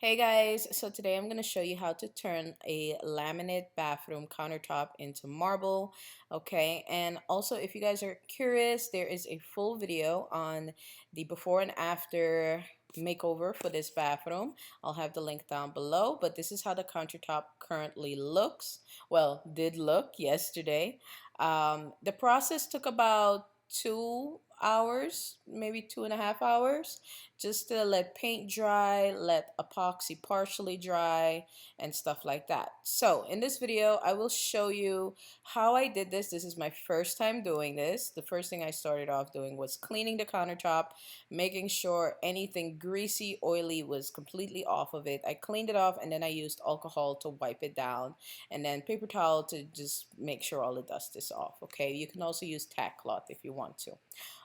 Hey guys, so today I'm going to show you how to turn a laminate bathroom countertop into marble, okay? And also, if you guys are curious, there is a full video on the before and after makeover for this bathroom. I'll have the link down below, but this is how the countertop currently looks. Well, did look yesterday. The process took about 2 hours, maybe 2.5 hours, just to let paint dry, let epoxy partially dry, and stuff like that. So in this video, I will show you how I did this. This is my first time doing this. The first thing I started off doing was cleaning the countertop, making sure anything greasy, oily was completely off of it. I cleaned it off and then I used alcohol to wipe it down, and then paper towel to just make sure all the dust is off. Okay, you can also use tack cloth if you want to.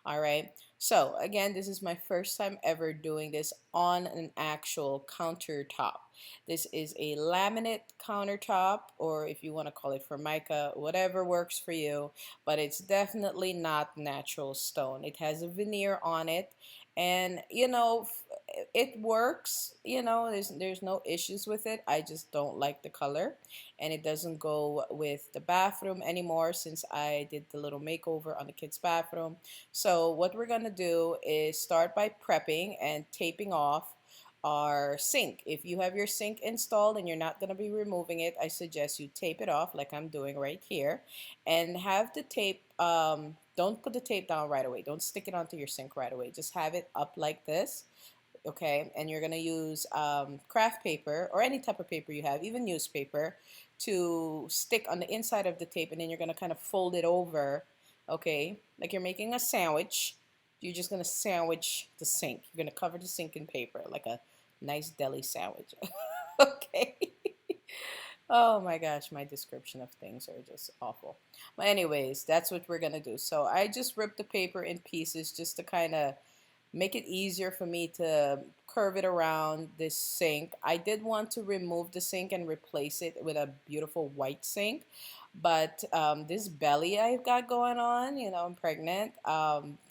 All right, so again, this is my first time ever doing this on an actual countertop. This is a laminate countertop, or if you want to call it formica, whatever works for you, but it's definitely not natural stone. It has a veneer on it, and it works. There's no issues with it. I just don't like the color, and it doesn't go with the bathroom anymore since I did the little makeover on the kids' bathroom. So what we're gonna do is start by prepping and taping off our sink. If you have your sink installed and you're not gonna be removing it, I suggest you tape it off like I'm doing right here, and have the tape. Don't put the tape down right away. Don't stick it onto your sink right away. Just have it up like this, okay? And you're gonna use craft paper or any type of paper you have, even newspaper, to stick on the inside of the tape, and then you're gonna kind of fold it over, okay? Like you're making a sandwich. You're just gonna sandwich the sink. You're gonna cover the sink in paper like a nice deli sandwich. Okay. Oh my gosh, my description of things are just awful. But anyways, that's what we're gonna do. So I just ripped the paper in pieces just to kind of make it easier for me to curve it around this sink. I did want to remove the sink and replace it with a beautiful white sink, but this belly I've got going on, I'm pregnant.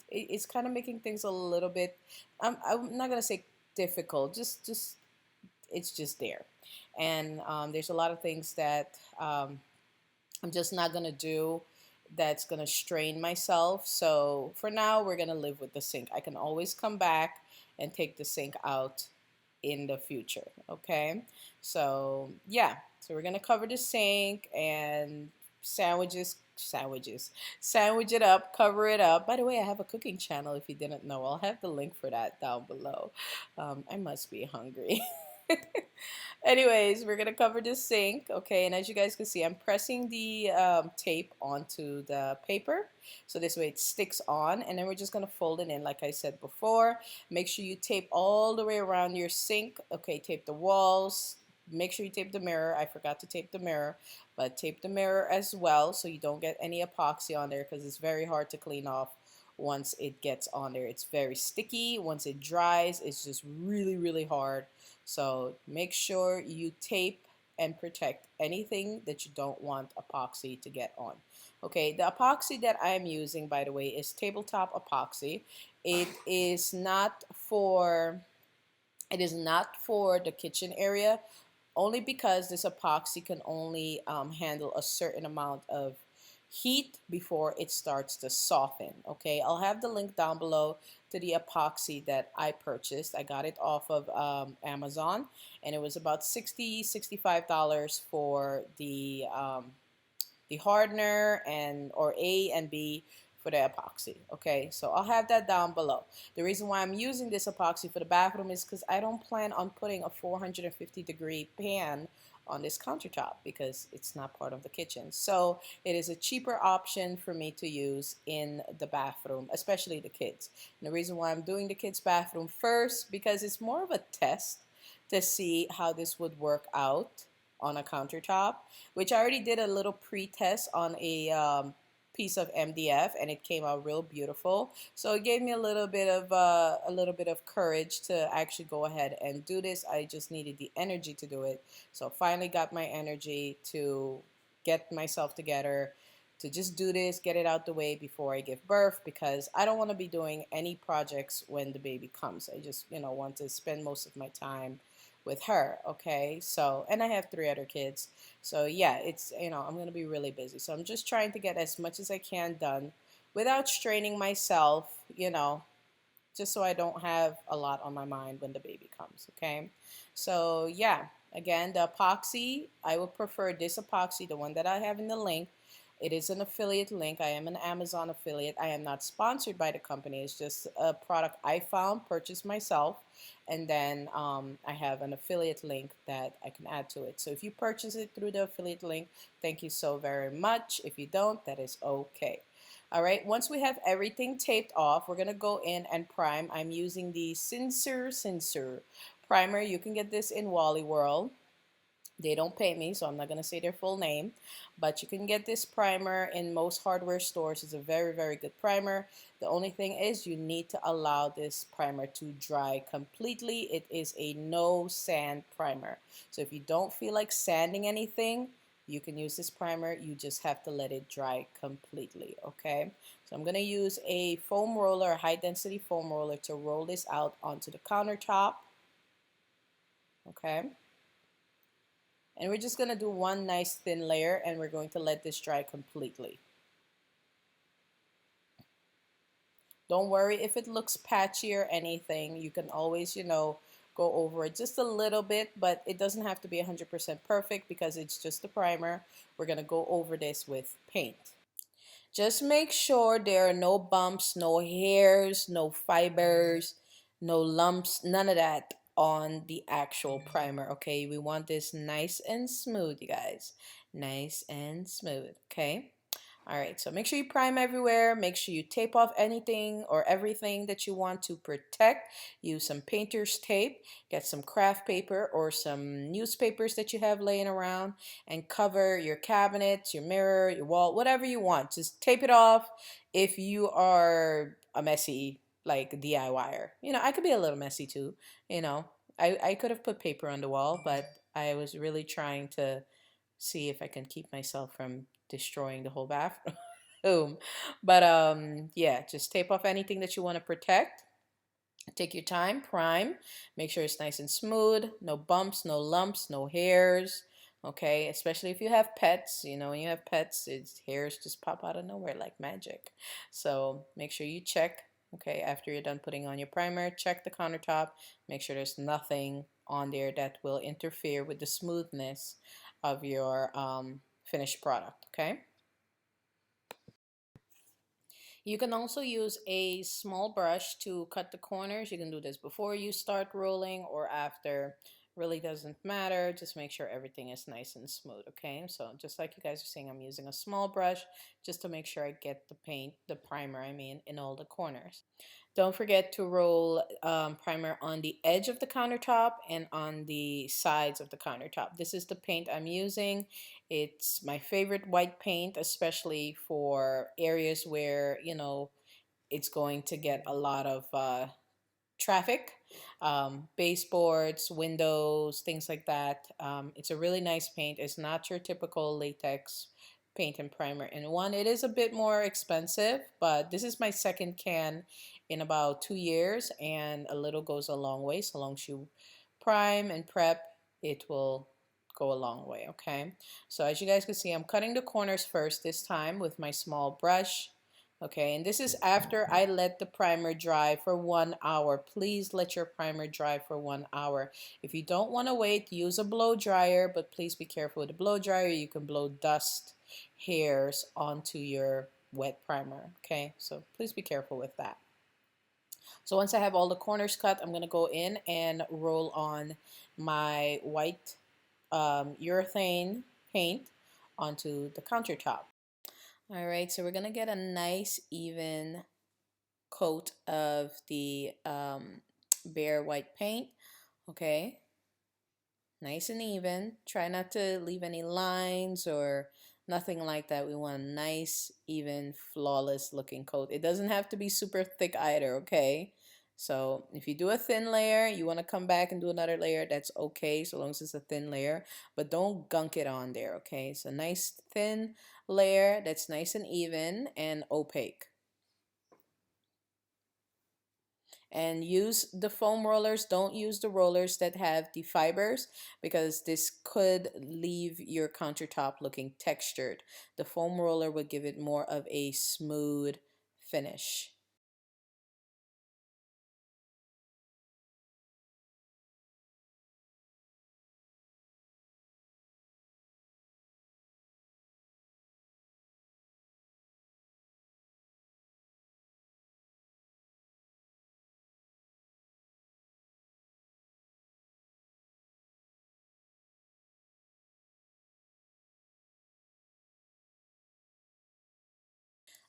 It's kind of making things a little bit, I'm not gonna say difficult, just it's just there. And there's a lot of things that I'm just not gonna do that's gonna strain myself. So for now, we're gonna live with the sink. I can always come back and take the sink out in the future. Okay, so yeah, so we're gonna cover the sink and sandwich it up, cover it up. By the way, I have a cooking channel if you didn't know. I'll have the link for that down below. I must be hungry. Anyways, we're gonna cover this sink, okay? And as you guys can see, I'm pressing the tape onto the paper, so this way it sticks on, and then we're just gonna fold it in like I said before. Make sure you tape all the way around your sink, okay? Tape the walls. Make sure you tape the mirror. I forgot to tape the mirror, but tape the mirror as well so you don't get any epoxy on there, because it's very hard to clean off once it gets on there. It's very sticky. Once it dries, it's just really, really hard. So make sure you tape and protect anything that you don't want epoxy to get on. Okay, the epoxy that I'm using, by the way, is tabletop epoxy. It is not for the kitchen area, only because this epoxy can only handle a certain amount of heat before it starts to soften. Okay, I'll have the link down below to the epoxy that I purchased. I got it off of Amazon, and it was about $65 for the hardener and or A and B for the epoxy. Okay, so I'll have that down below. The reason why I'm using this epoxy for the bathroom is because I don't plan on putting a 450-degree pan on this countertop because it's not part of the kitchen. So it is a cheaper option for me to use in the bathroom, especially the kids. And the reason why I'm doing the kids' bathroom first, because it's more of a test to see how this would work out on a countertop, which I already did a little pre-test on a piece of MDF, and it came out real beautiful. So it gave me a little bit of courage to actually go ahead and do this. I just needed the energy to do it. So finally got my energy to get myself together to just do this, get it out the way before I give birth, because I don't want to be doing any projects when the baby comes. I just, want to spend most of my time with her, okay? So, and I have 3 other kids. So yeah, it's, you know, I'm gonna be really busy. So I'm just trying to get as much as I can done without straining myself, you know, just so I don't have a lot on my mind when the baby comes, okay? So yeah, again, the epoxy, I would prefer this epoxy, the one that I have in the link. It is an affiliate link. I am an Amazon affiliate. I am not sponsored by the company. It's just a product I found, purchased myself, and then I have an affiliate link that I can add to it. So if you purchase it through the affiliate link, thank you so very much. If you don't, that is okay. All right, once we have everything taped off, we're going to go in and prime. I'm using the zinsser primer. You can get this in Wally World. They don't pay me, so I'm not going to say their full name, but you can get this primer in most hardware stores. It's a very, very good primer. The only thing is you need to allow this primer to dry completely. It is a no sand primer. So if you don't feel like sanding anything, you can use this primer. You just have to let it dry completely, okay? So I'm going to use a foam roller, a high density foam roller, to roll this out onto the countertop, okay? And we're just going to do one nice thin layer, and we're going to let this dry completely. Don't worry if it looks patchy or anything. You can always, you know, go over it just a little bit, but it doesn't have to be 100% perfect because it's just a primer. We're going to go over this with paint. Just make sure there are no bumps, no hairs, no fibers, no lumps, none of that on the actual primer, okay? We want this nice and smooth, you guys. Nice and smooth, okay? All right, so make sure you prime everywhere. Make sure you tape off anything or everything that you want to protect. Use some painter's tape. Get some craft paper or some newspapers that you have laying around and cover your cabinets, your mirror, your wall, whatever you want. Just tape it off if you are a messy, like, DIYer. You know, I could be a little messy too, you know. I could have put paper on the wall, but I was really trying to see if I can keep myself from destroying the whole bathroom. But yeah, just tape off anything that you want to protect. Take your time, prime, make sure it's nice and smooth, no bumps, no lumps, no hairs, okay? Especially if you have pets, you know, when you have pets, it's hairs just pop out of nowhere like magic. So make sure you check, okay, after you're done putting on your primer, check the countertop, make sure there's nothing on there that will interfere with the smoothness of your finished product, okay? You can also use a small brush to cut the corners. You can do this before you start rolling or after. Really doesn't matter. Just make sure everything is nice and smooth, okay? So just like you guys are seeing, I'm using a small brush just to make sure I get the paint, the primer, I mean, in all the corners. Don't forget to roll primer on the edge of the countertop and on the sides of the countertop. This is the paint I'm using. It's my favorite white paint, especially for areas where, you know, it's going to get a lot of traffic, baseboards, windows, things like that. It's a really nice paint. It's not your typical latex paint and primer in one. It is a bit more expensive, but this is my second can in about 2 years, and a little goes a long way. So long as you prime and prep, it will go a long way, okay? So as you guys can see, I'm cutting the corners first this time with my small brush. Okay, and this is after I let the primer dry for 1 hour. Please let your primer dry for 1 hour. If you don't want to wait, use a blow dryer, but please be careful with the blow dryer. You can blow dust, hairs onto your wet primer. Okay, so please be careful with that. So once I have all the corners cut, I'm going to go in and roll on my white urethane paint onto the countertop. All right, so we're gonna get a nice even coat of the bare white paint, okay? Nice and even. Try not to leave any lines or nothing like that. We want a nice, even, flawless looking coat. It doesn't have to be super thick either, okay? So if you do a thin layer, you want to come back and do another layer, that's okay, so long as it's a thin layer, but don't gunk it on there, okay? So nice thin layer that's nice and even and opaque. And use the foam rollers. Don't use the rollers that have the fibers because this could leave your countertop looking textured. The foam roller would give it more of a smooth finish.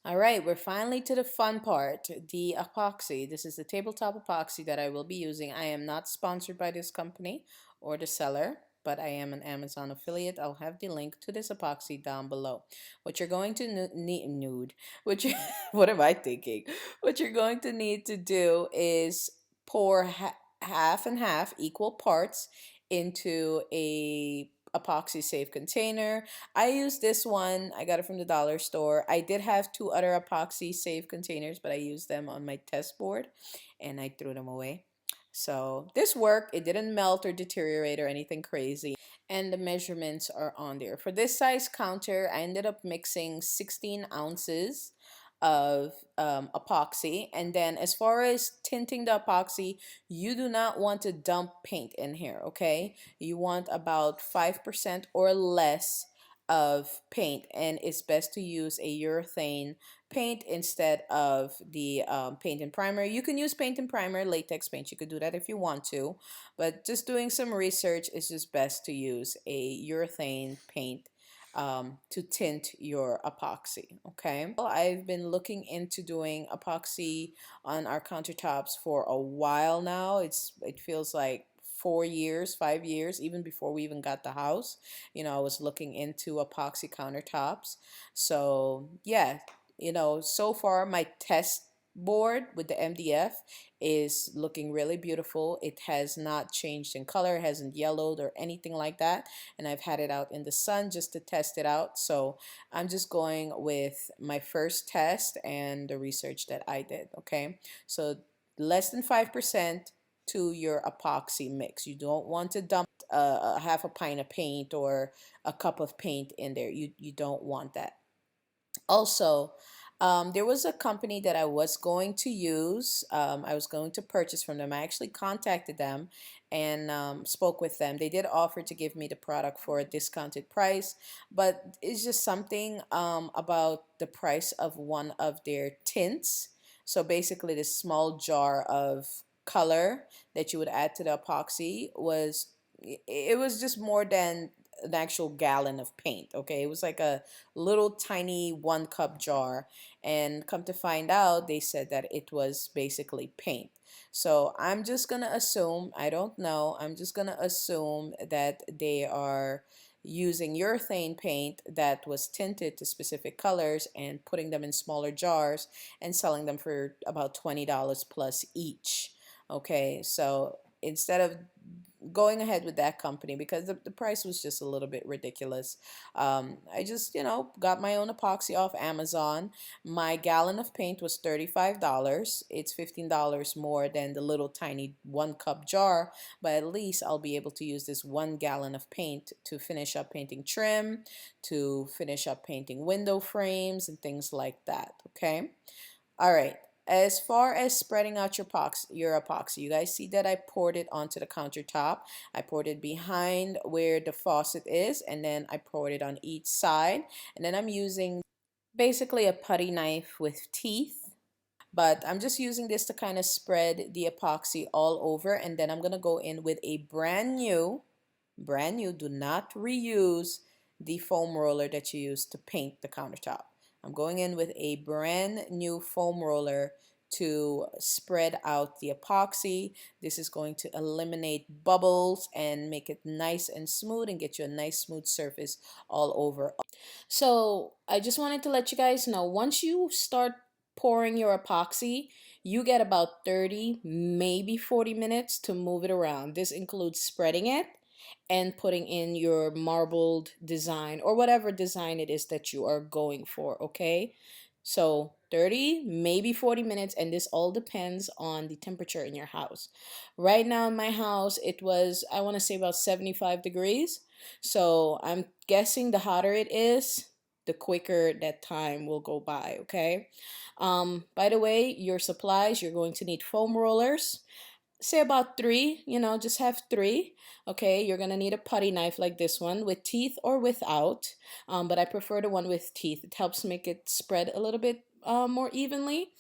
All right, we're finally to the fun part, the epoxy. This is the tabletop epoxy that I will be using. I am not sponsored by this company or the seller, but I am an Amazon affiliate. I'll have the link to this epoxy down below. What you're going to need, what you, what am I thinking? What you're going to need to do is pour half and half equal parts into a epoxy safe container. I use this one. I got it from the dollar store. I did have two other epoxy safe containers, but I used them on my test board and I threw them away. So this worked. It didn't melt or deteriorate or anything crazy. And the measurements are on there. For this size counter, I ended up mixing 16 ounces of epoxy. And then as far as tinting the epoxy, you do not want to dump paint in here, okay? You want about 5% or less of paint, and it's best to use a urethane paint instead of the paint and primer. You can use paint and primer, latex paint. You could do that if you want to, but just doing some research, is just best to use a urethane paint to tint your epoxy. Okay, well, I've been looking into doing epoxy on our countertops for a while now. It feels like 4 years, 5 years, even before we even got the house. I was looking into epoxy countertops. So yeah, so far my test board with the MDF is looking really beautiful. It has not changed in color, hasn't yellowed or anything like that. And I've had it out in the sun just to test it out. So I'm just going with my first test and the research that I did. Okay, so less than 5% to your epoxy mix. You don't want to dump a half a pint of paint or a cup of paint in there. You don't want that. Also, there was a company that I was going to use. I was going to purchase from them. I actually contacted them and spoke with them. They did offer to give me the product for a discounted price, but it's just something about the price of one of their tints. So basically, this small jar of color that you would add to the epoxy it was just more than an actual gallon of paint. Okay, it was like a little tiny 1 cup jar, and come to find out, they said that it was basically paint. So I'm just gonna assume, I don't know, I'm just gonna assume that they are using urethane paint that was tinted to specific colors and putting them in smaller jars and selling them for about $20 plus each. Okay, so instead of going ahead with that company, because the price was just a little bit ridiculous, I just got my own epoxy off Amazon. My gallon of paint was $35. It's $15 more than the little tiny 1 cup jar, but at least I'll be able to use this 1 gallon of paint to finish up painting trim, to finish up painting window frames and things like that. Okay, all right. As far as spreading out your epoxy, you guys see that I poured it onto the countertop. I poured it behind where the faucet is, and then I poured it on each side. And then I'm using basically a putty knife with teeth. But I'm just using this to kind of spread the epoxy all over. And then I'm going to go in with a brand new, do not reuse the foam roller that you used to paint the countertop. I'm going in with a brand new foam roller to spread out the epoxy. This is going to eliminate bubbles and make it nice and smooth and get you a nice smooth surface all over. So I just wanted to let you guys know, once you start pouring your epoxy, you get about 30, maybe 40 minutes to move it around. This includes spreading it and putting in your marbled design or whatever design it is that you are going for, okay? So 30, maybe 40 minutes, and this all depends on the temperature in your house. Right now in my house, it was, I want to say about 75 degrees. So I'm guessing the hotter it is, the quicker that time will go by, okay? By the way, your supplies, you're going to need foam rollers. Say about three, just have three. Okay, you're gonna need a putty knife like this one with teeth or without, but I prefer the one with teeth. It helps make it spread a little bit more evenly.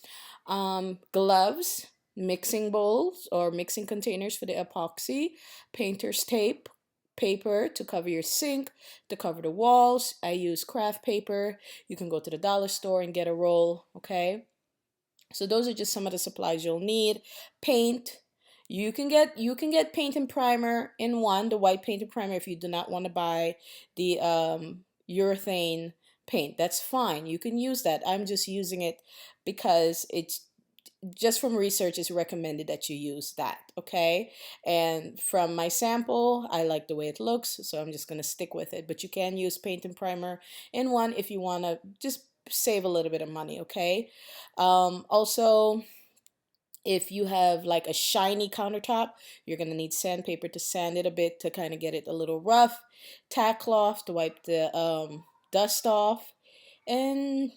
Gloves, mixing bowls or mixing containers for the epoxy, painter's tape, paper to cover your sink, to cover the walls. I use craft paper. You can go to the dollar store and get a roll. Okay, so those are just some of the supplies you'll need. Paint. You can get paint and primer in one, the white paint and primer, if you do not want to buy the urethane paint. That's fine. You can use that. I'm just using it because it's just from research, it's recommended that you use that, okay? And from my sample, I like the way it looks, so I'm just going to stick with it. But you can use paint and primer in one if you want to just save a little bit of money, okay? Also, if you have like a shiny countertop, you're going to need sandpaper to sand it a bit to kind of get it a little rough, tack cloth to wipe the dust off, and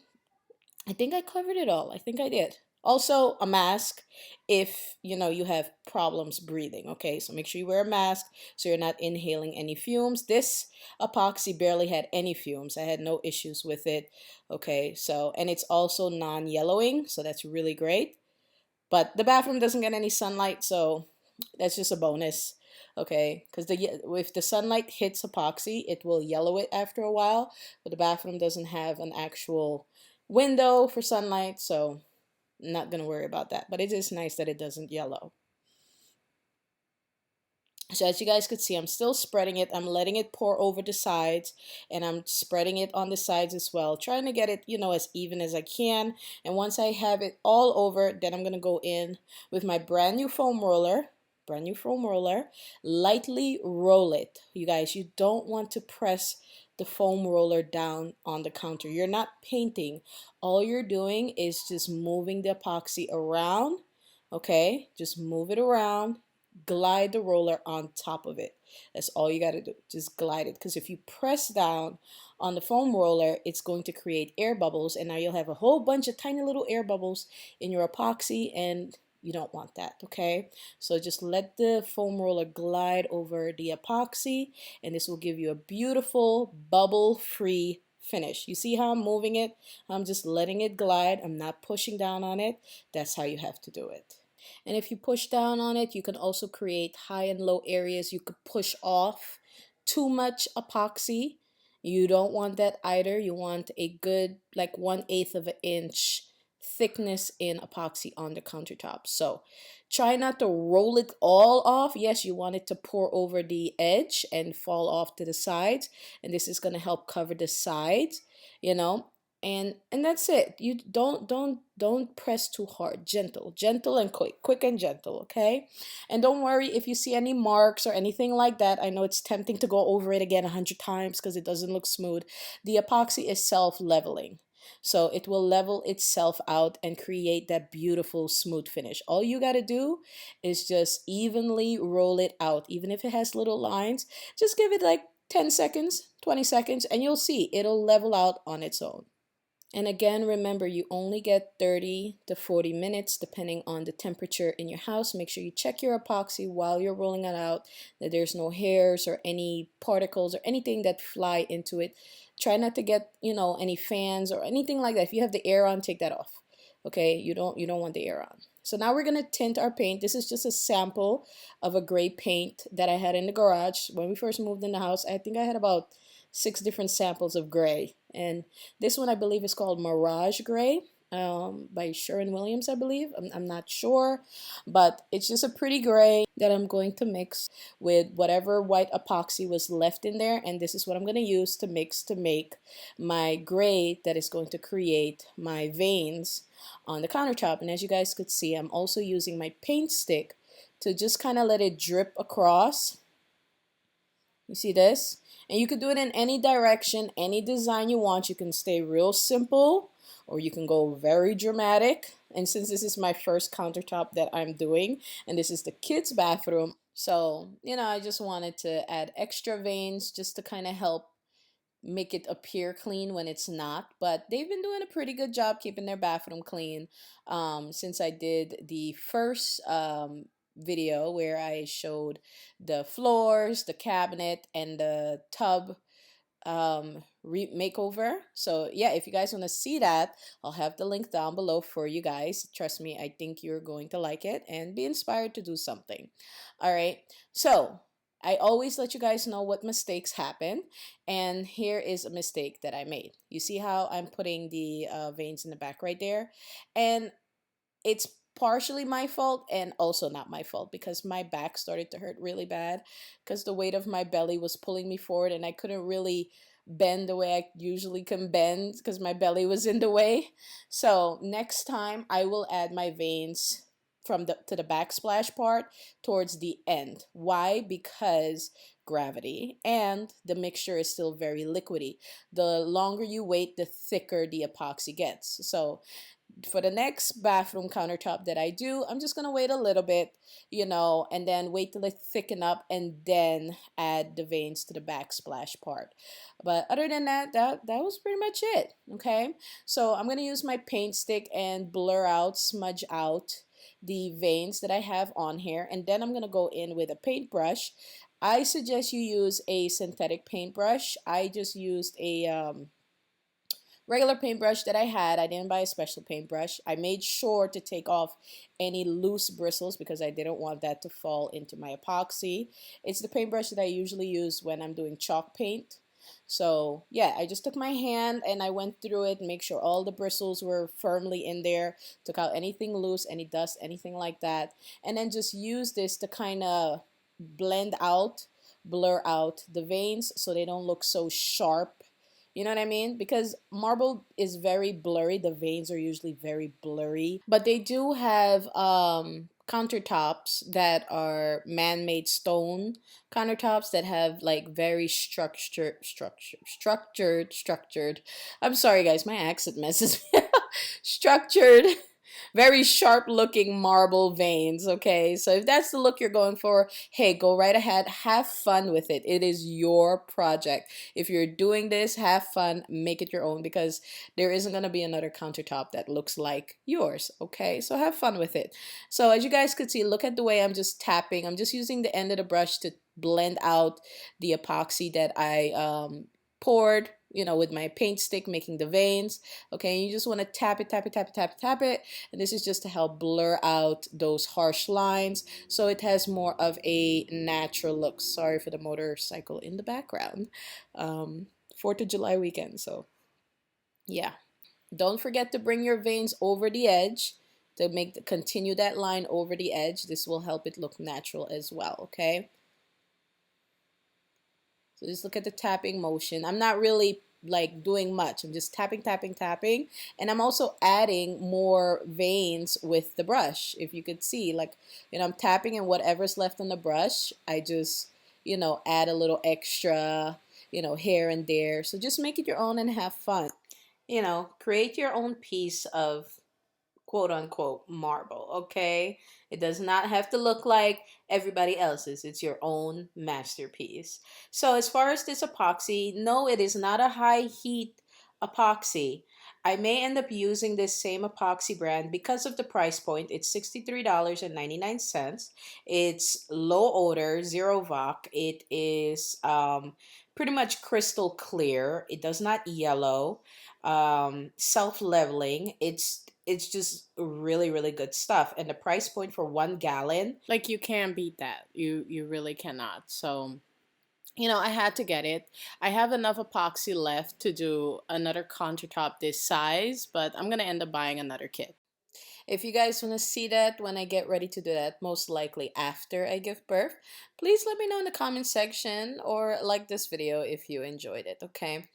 I think I covered it all. I think I did. Also, a mask if you have problems breathing. Okay, so make sure you wear a mask so you're not inhaling any fumes. This epoxy barely had any fumes. I had no issues with it. Okay, so, and it's also non-yellowing, so that's really great. But the bathroom doesn't get any sunlight, so that's just a bonus. Okay, because if the sunlight hits epoxy, it will yellow it after a while. But the bathroom doesn't have an actual window for sunlight, so I'm not gonna worry about that. But it is nice that it doesn't yellow. So as you guys could see, I'm still spreading it. I'm letting it pour over the sides, and I'm spreading it on the sides as well, trying to get it, as even as I can. And once I have it all over, then I'm gonna go in with my brand new foam roller, lightly roll it. You guys, you don't want to press the foam roller down on the counter. You're not painting. All you're doing is just moving the epoxy around, okay? Just move it around, glide the roller on top of it. That's all you got to do. Just glide it, because if you press down on the foam roller, it's going to create air bubbles, and now you'll have a whole bunch of tiny little air bubbles in your epoxy, and you don't want that, okay? So just let the foam roller glide over the epoxy, and this will give you a beautiful bubble-free finish. You see how I'm moving it? I'm just letting it glide. I'm not pushing down on it. That's how you have to do it. And if you push down on it, you can also create high and low areas. You could push off too much epoxy. You don't want that either. You want a good, like 1/8 of an inch thickness in epoxy on the countertop. So try not to roll it all off. Yes, you want it to pour over the edge and fall off to the sides. And this is going to help cover the sides, you know and that's it. You don't press too hard. Gentle and quick and gentle, okay? And don't worry if you see any marks or anything like that. I know it's tempting to go over it again 100 times because it doesn't look smooth. The epoxy is self-leveling, so it will level itself out and create that beautiful smooth finish. All you got to do is just evenly roll it out. Even if it has little lines, just give it like 10 seconds, 20 seconds, and you'll see it'll level out on its own. And again, remember, you only get 30 to 40 minutes depending on the temperature in your house. Make sure you check your epoxy while you're rolling it out, that there's no hairs or any particles or anything that fly into it. Try not to get, any fans or anything like that. If you have the air on, take that off. Okay, you don't want the air on. So now we're gonna tint our paint. This is just a sample of a gray paint that I had in the garage. When we first moved in the house, I think I had about 6 different samples of gray. And this one I believe is called Mirage Gray by Sherwin-Williams, I believe. I'm not sure, but it's just a pretty gray that I'm going to mix with whatever white epoxy was left in there. And this is what I'm going to use to mix to make my gray that is going to create my veins on the countertop. And as you guys could see, I'm also using my paint stick to just kind of let it drip across. You see this? And you could do it in any direction, any design you want. You can stay real simple, or you can go very dramatic. And since this is my first countertop that I'm doing, and this is the kids' bathroom, so, I just wanted to add extra veins just to kind of help make it appear clean when it's not. But they've been doing a pretty good job keeping their bathroom clean since I did the first video where I showed the floors, the cabinet, and the tub makeover. So yeah, if you guys want to see that, I'll have the link down below for you guys. Trust me, I think you're going to like it and be inspired to do something. All right, so I always let you guys know what mistakes happen, and here is a mistake that I made. You see how I'm putting the veins in the back right there, and it's partially my fault and also not my fault because my back started to hurt really bad because the weight of my belly was pulling me forward and I couldn't really bend the way I usually can bend because my belly was in the way. So next time I will add my veins from the backsplash part towards the end. Why? Because gravity, and the mixture is still very liquidy. The longer you wait, the thicker the epoxy gets. So for the next bathroom countertop that I do, I'm just gonna wait a little bit, and then wait till it thicken up and then add the veins to the backsplash part. But other than that was pretty much it. Okay, so I'm gonna use my paint stick and blur out, smudge out the veins that I have on here, and then I'm gonna go in with a paintbrush. I suggest you use a synthetic paintbrush. I just used a regular paintbrush that I had. I didn't buy a special paintbrush. I made sure to take off any loose bristles because I didn't want that to fall into my epoxy. It's the paintbrush that I usually use when I'm doing chalk paint. So yeah, I just took my hand and I went through it, make sure all the bristles were firmly in there, took out anything loose, any dust, anything like that, and then just use this to kind of blend out, blur out the veins so they don't look so sharp. You know what I mean? Because marble is very blurry. The veins are usually very blurry. But they do have countertops that are man-made stone countertops that have like very structured. I'm sorry guys, my accent messes me up. Structured, very sharp looking marble veins. Okay, so if that's the look you're going for, hey, go right ahead, have fun with it. It is your project. If you're doing this, have fun, make it your own, because there isn't going to be another countertop that looks like yours. Okay, so have fun with it. So as you guys could see, look at the way I'm just tapping. I'm just using the end of the brush to blend out the epoxy that I poured, with my paint stick, making the veins. Okay, you just want to tap it, tap it, tap it, tap it, tap it, and this is just to help blur out those harsh lines so it has more of a natural look. Sorry for the motorcycle in the background. 4th of July weekend, so yeah. Don't forget to bring your veins over the edge to continue that line over the edge. This will help it look natural as well. Okay, so just look at the tapping motion. I'm not really like doing much. I'm just tapping, tapping, tapping. And I'm also adding more veins with the brush. If you could see, like, I'm tapping, and whatever's left on the brush, I just, add a little extra, here and there. So just make it your own and have fun. Create your own piece of quote unquote marble. Okay, it does not have to look like everybody else's. It's your own masterpiece. So as far as this epoxy, no, it is not a high heat epoxy. I may end up using this same epoxy brand because of the price point. It's $63.99. It's low odor, zero VOC. It is pretty much crystal clear. It does not yellow. Self-leveling. It's just really, really good stuff. And the price point for 1 gallon, like, you can't beat that. You really cannot. So, I had to get it. I have enough epoxy left to do another countertop this size, but I'm going to end up buying another kit. If you guys want to see that when I get ready to do that, most likely after I give birth, please let me know in the comment section or like this video if you enjoyed it, okay?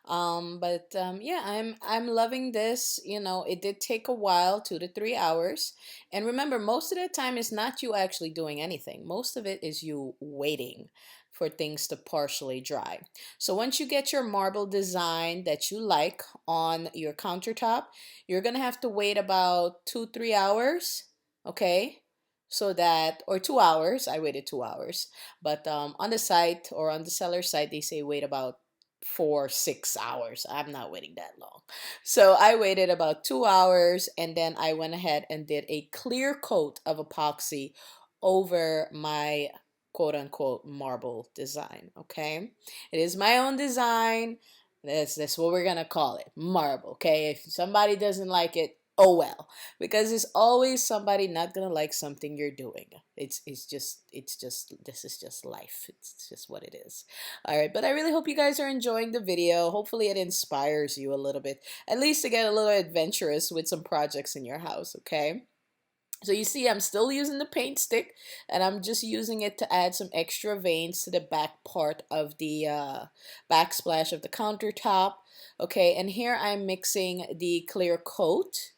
Yeah, I'm loving this. It did take a while, 2 to 3 hours. And remember, most of the time is not you actually doing anything. Most of it is you waiting for things to partially dry. So once you get your marble design that you like on your countertop, you're gonna have to wait about 2-3 hours, okay? So that, or 2 hours, I waited 2 hours, but on the site or on the seller site, they say wait about 4-6 hours. I'm not waiting that long. So I waited about 2 hours, and then I went ahead and did a clear coat of epoxy over my quote unquote marble design. Okay, it is my own design. That's what we're gonna call it, marble. Okay, if somebody doesn't like it, oh well, because there's always somebody not gonna like something you're doing. It's just this is just life. It's just what it is. All right, but I really hope you guys are enjoying the video. Hopefully it inspires you a little bit, at least to get a little adventurous with some projects in your house. Okay, so you see I'm still using the paint stick, and I'm just using it to add some extra veins to the back part of the backsplash of the countertop. Okay, and here I'm mixing the clear coat.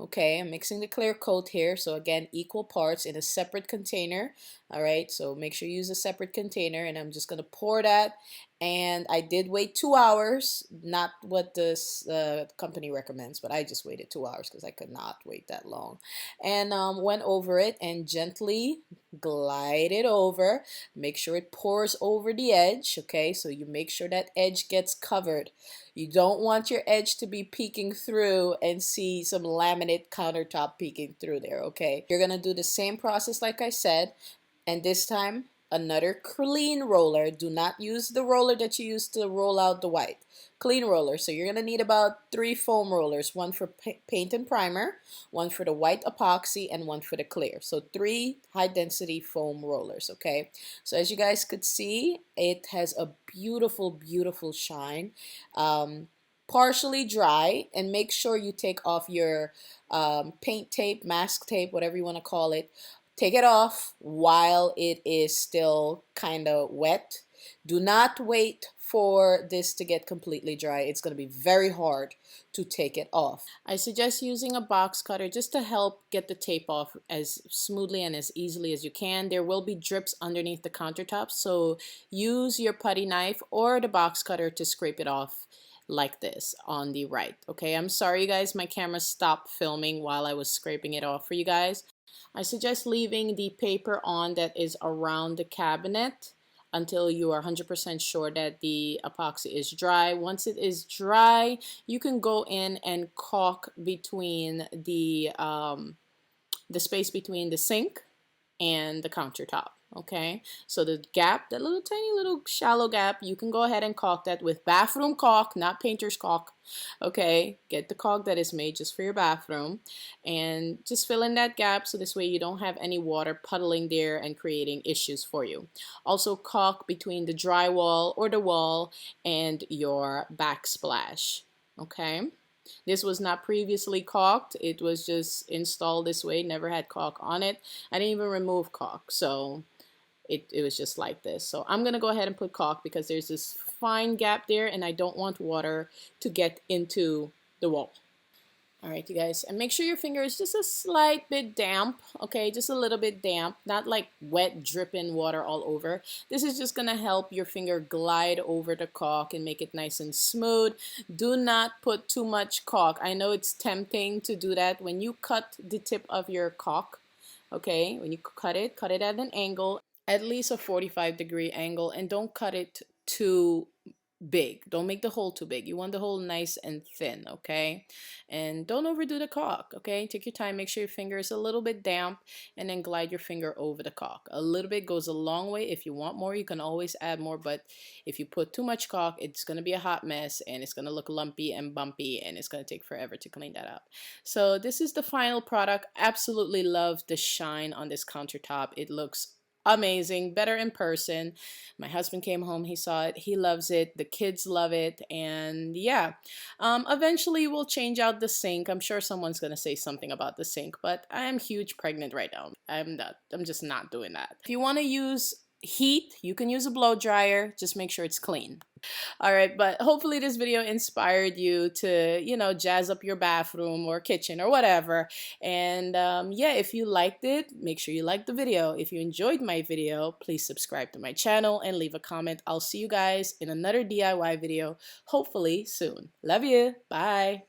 Okay, I'm mixing the clear coat here. So again, equal parts in a separate container. All right, so make sure you use a separate container, and I'm just gonna pour that. And I did wait 2 hours, not what this company recommends, but I just waited 2 hours because I could not wait that long. And went over it and gently glide it over. Make sure it pours over the edge. Okay, so you make sure that edge gets covered. You don't want your edge to be peeking through and see some laminate countertop peeking through there, okay? You're gonna do the same process like I said, and this time another clean roller. Do not use the roller that you used to roll out the white. Clean roller. So you're gonna need about 3 foam rollers, one for paint and primer, one for the white epoxy, and one for the clear. So 3 high density foam rollers, okay? So as you guys could see, it has a beautiful, beautiful shine. Partially dry, and make sure you take off your paint tape, mask tape, whatever you want to call it. Take it off while it is still kind of wet. Do not wait for this to get completely dry. It's going to be very hard to take it off. I suggest using a box cutter just to help get the tape off as smoothly and as easily as you can. There will be drips underneath the countertop, so use your putty knife or the box cutter to scrape it off like this on the right. Okay, I'm sorry you guys, my camera stopped filming while I was scraping it off for you guys. I suggest leaving the paper on that is around the cabinet until you are 100% sure that the epoxy is dry. Once it is dry, you can go in and caulk between the space between the sink and the countertop. Okay, so the gap, that little tiny little shallow gap, you can go ahead and caulk that with bathroom caulk, not painter's caulk. Okay, get the caulk that is made just for your bathroom, and just fill in that gap so this way you don't have any water puddling there and creating issues for you. Also caulk between the drywall or the wall and your backsplash. Okay, this was not previously caulked. It was just installed this way, never had caulk on it. I didn't even remove caulk, so it was just like this. So I'm gonna go ahead and put caulk because there's this fine gap there and I don't want water to get into the wall. All right, you guys, and make sure your finger is just a slight bit damp, okay, just a little bit damp, not like wet dripping water all over. This is just gonna help your finger glide over the caulk and make it nice and smooth. Do not put too much caulk. I know it's tempting to do that when you cut the tip of your caulk, okay, when you cut it at an angle, at least a 45-degree angle, and don't cut it too big. Don't make the hole too big. You want the hole nice and thin, okay? And don't overdo the caulk, okay? Take your time, make sure your finger is a little bit damp, and then glide your finger over the caulk. A little bit goes a long way. If you want more, you can always add more, but if you put too much caulk, it's going to be a hot mess, and it's going to look lumpy and bumpy, and it's going to take forever to clean that up. So this is the final product. Absolutely love the shine on this countertop. It looks amazing, better in person. My husband came home, he saw it, he loves it, the kids love it, and yeah. Eventually we'll change out the sink. I'm sure someone's gonna say something about the sink, but I am huge pregnant right now. I'm just not doing that. If you want to use heat, you can use a blow dryer. Just make sure it's clean. All right, but hopefully this video inspired you to, jazz up your bathroom or kitchen or whatever. And yeah, if you liked it, make sure you like the video. If you enjoyed my video, please subscribe to my channel and leave a comment. I'll see you guys in another DIY video, hopefully soon. Love you. Bye.